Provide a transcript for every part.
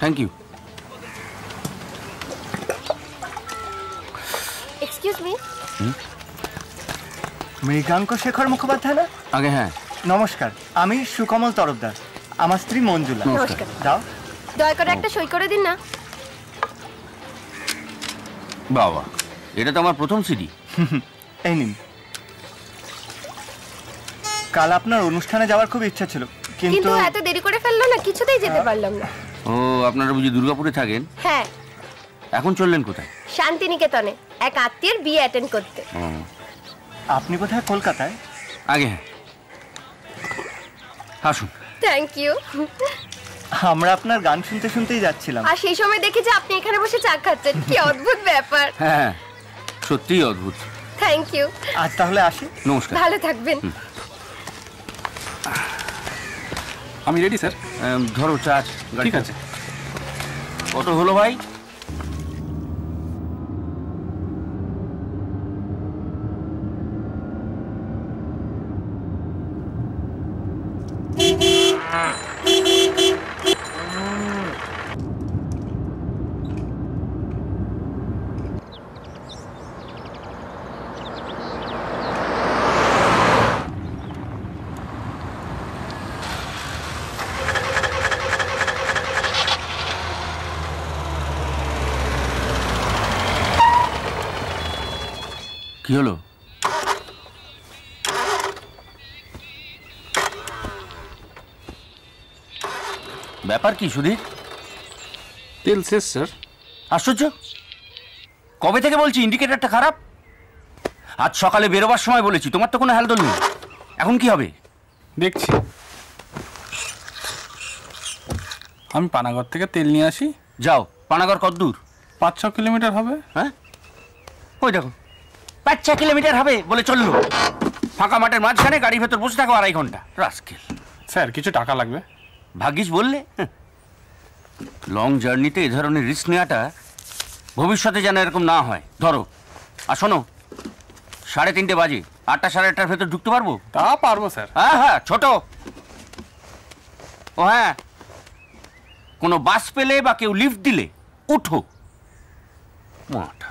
Thank you. Excuse me, Mriganka Shekhar Mukhopadhyay না? আগে হ্যাঁ। নমস্কার, আমি সুকমল তরফদার, আমার স্ত্রী মঞ্জুলা। নমস্কার। দাও, দয়া করে একটা সই করে দিন না। বাবা, এটা তো আমার প্রথম সিডি। এই নিন। কাল আপনার অনুষ্ঠানে যাওয়ার খুব ইচ্ছা ছিল, কিন্তু কিন্তু এত দেরি করে ফেললো না, কিছুতেই যেতে পারলাম না। ও, আপনারা বুঝি দুর্গাপুরে থাকেন? হ্যাঁ, এখন চললেন কোথায়? শান্তিনিকেতনে এক আত্মীয়ের বিয়ে অ্যাটেন্ড করতে। আপনি কোথায়? কলকাতায়? আগে হ্যাঁ, আসুন। Thank you. আমরা আপনার গান শুনতে শুনতেই যাচ্ছিলাম। আর সেই সময় দেখি যে আপনি এখানে বসে চা খাচ্ছেন, কি অদ্ভুত ব্যাপার। হ্যাঁ, সত্যিই অদ্ভুত। Thank you. আজ তাহলে আসি। নমস্কার। ভালো থাকবেন। আমি রেডি স্যার। ধরো চা। ঠিক আছে। কত হলো ভাই? কি হলো? ব্যাপার কি সুধীর? তেল শেষ স্যার। আশ্চর্য, কবে থেকে বলছি ইন্ডিকেটরটা খারাপ? আজ সকালে বেরোবার সময় বলেছি, তোমার তো কোনো হেলদোল নেই। এখন কি হবে? দেখছি। আমি পানাগড় থেকে তেল নিয়ে আসি। যাও। পানাগড় কত দূর? 5-6 কিলোমিটার হবে। হ্যাঁ, ওই দেখো, 5-6 কিলোমিটার হবে বলে চললো। ফাঁকা মাঠের মাঝখানে গাড়ির ভেতর বসে থাকো 2.5 ঘন্টা। রাস্কেল। স্যার কিছু টাকা লাগবে। ভাগ্যিস বললে। লং জার্নিতে এ ধরনের রিস্ক নেওয়াটা ভবিষ্যতে যেন এরকম না হয়। ধরো। আর শোনো, 3:30 বাজে, 8টা 8:30টার ভেতর ঢুকতে পারবো? তা পারবো স্যার। হ্যাঁ হ্যাঁ, ছোট। ও হ্যাঁ, কোনো বাস পেলে বা কেউ লিফট দিলে উঠো। মাটা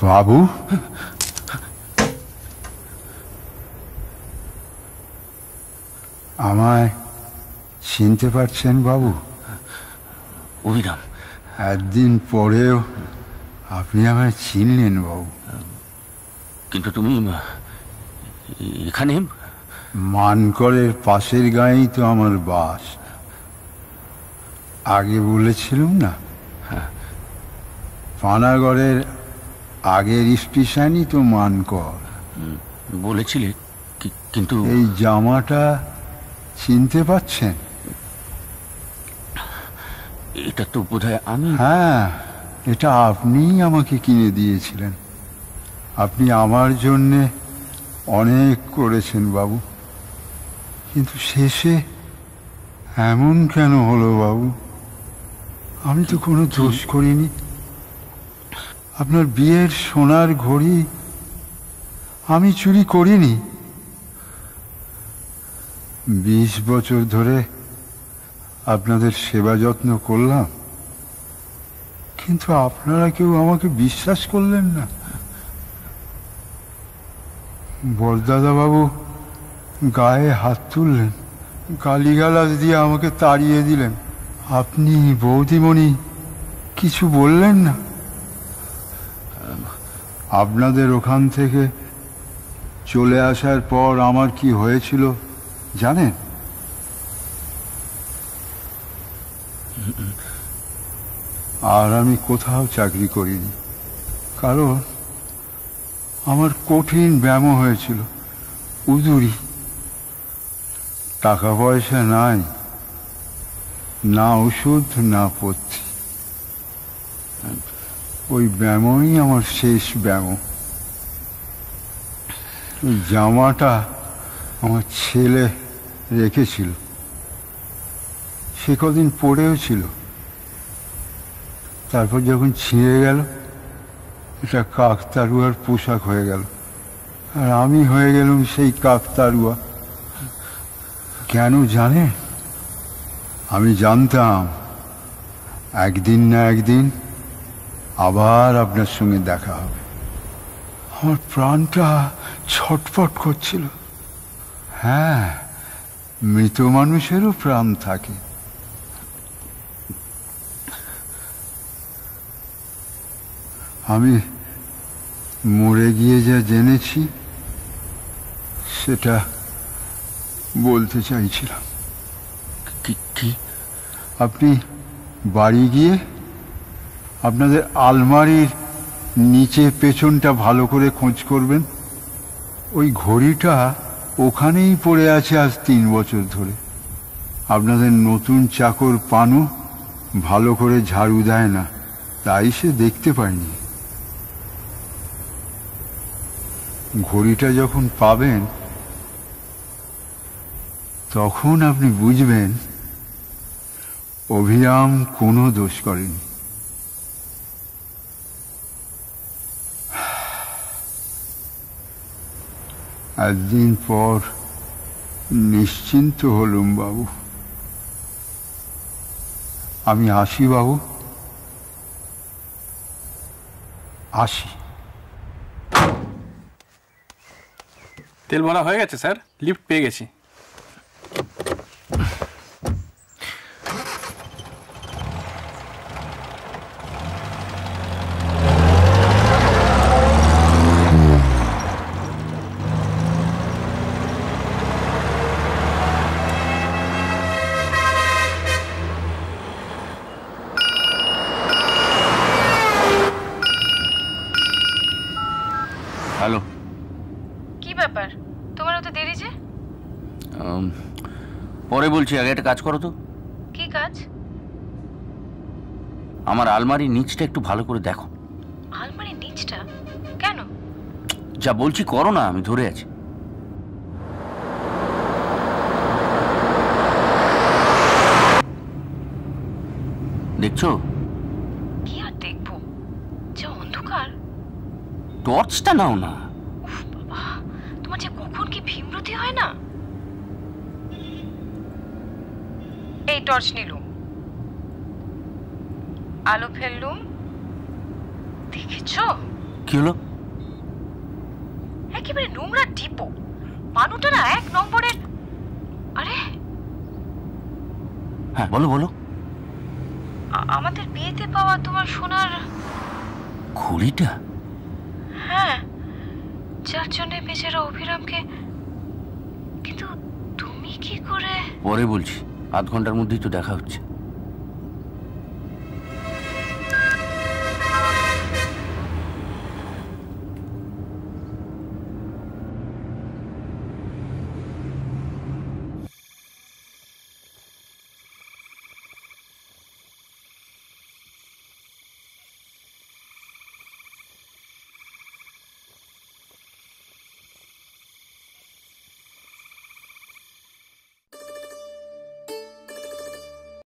বাবু, আমায় চিনতে পারছেন বাবু? অভিরাম। একদিন পরেও আপনি আমায় চিনলেন বাবু। কিন্তু তুমি এখানে? মানকরের পাশের গাঁয়েই তো আমার বাস। আগে বলেছিলাম না, পানাগড়ের আগের স্টেশনই তো মানকর। বলেছিলে, কিন্তু এই জামাটা চিনতে পারছেন? এটা তো বোধহয় আমি। হ্যাঁ, এটা আপনিই আমাকে কিনে দিয়েছিলেন। আপনি আমার জন্যে অনেক করেছেন বাবু, কিন্তু শেষে এমন কেন হলো বাবু? আমি তো কোনো দোষ করিনি। আপনার বিয়ের সোনার ঘড়ি আমি চুরি করিনি। 20 বছর ধরে আপনাদের সেবা যত্ন করলাম, কিন্তু আপনারা কেউ আমাকে বিশ্বাস করলেন না। বরদাদা বাবু গায়ে হাত তুললেন, গালিগালাজ দিয়ে আমাকে তাড়িয়ে দিলেন। আপনি বৌদিমণি কিছু বললেন না? আপনাদের ওখান থেকে চলে আসার পর আমার কি হয়েছিল জানেন? আর আমি কোথাও চাকরি করিনি, কারণ আমার কঠিন ব্যায়াম হয়েছিল, উদুরি। টাকা পয়সা নাই, না ওষুধ না পথ্যি। ওই ব্যায়ামই আমার শেষ ব্যায়াম। ওই জামাটা আমার ছেলে রেখেছিল, সে কদিন পরেও ছিল। তারপর যখন ছিঁড়ে গেল, এটা কাকতাড়ুয়ার পোশাক হয়ে গেল, আর আমি হয়ে গেলাম সেই কাকতাড়ুয়া। কেন জানে? আমি জানতাম একদিন না একদিন আবার আপনার সঙ্গে দেখা হবে। আমার প্রাণটা ছটফট করছিল। হ্যাঁ, মৃত মানুষেরও প্রাণ থাকে। আমি মরে গিয়ে যা জেনেছি সেটা বলতে চাইছিলাম। কি? আপনি বাড়ি গিয়ে আপনাদের আলমারির নিচে পেছনটা ভালো করে খোঁজ করবেন। ওই ঘড়িটা ওখানেই পড়ে আছে আজ 3 বছর ধরে। আপনাদের নতুন চাকর পানু ভালো করে ঝাড়ু দেয় না, তাই সে দেখতে পায়নি। ঘড়িটা যখন পাবেন তখন আপনি বুঝবেন অভিরাম কোনো দোষ করেনি। একদিন পর নিশ্চিন্ত হলুম বাবু। আমি আসি বাবু, আসি। তেল ভরা হয়ে গেছে স্যার, লিফট পেয়ে গেছি। হ্যালো। কি ব্যাপার, তোমার তো দেরি যে? পরে বলছি, আগে একটা কাজ করো তো। কি কাজ? আমার আলমারির নিচটা একটু ভালো করে দেখো। আলমারির নিচটা কেন? যা বলছি করো না, আমি ধরে আছি। দেখছো? কি আর দেখবো, যে অন্ধকার। টর্চটা নাও না। উফ বাবা, তোমার যে কখন কি ভীমরতি হয় না। এই টর্চ নিলুম, আলো ফেললুম, দেখেছো? কি হলো? একেবারে নোংরা ডিপো। মানুষটা না 1 নম্বরের। আরে হ্যাঁ, বলো বলো। আমাদের বিয়েতে পাওয়া তোমার সোনার ঘড়িটা? হ্যাঁ, যার জন্য বেচারা অভিরামকে। কিন্তু তুমি কি করে? পরে বলছি, আধ ঘন্টার মধ্যেই তো দেখা হচ্ছে।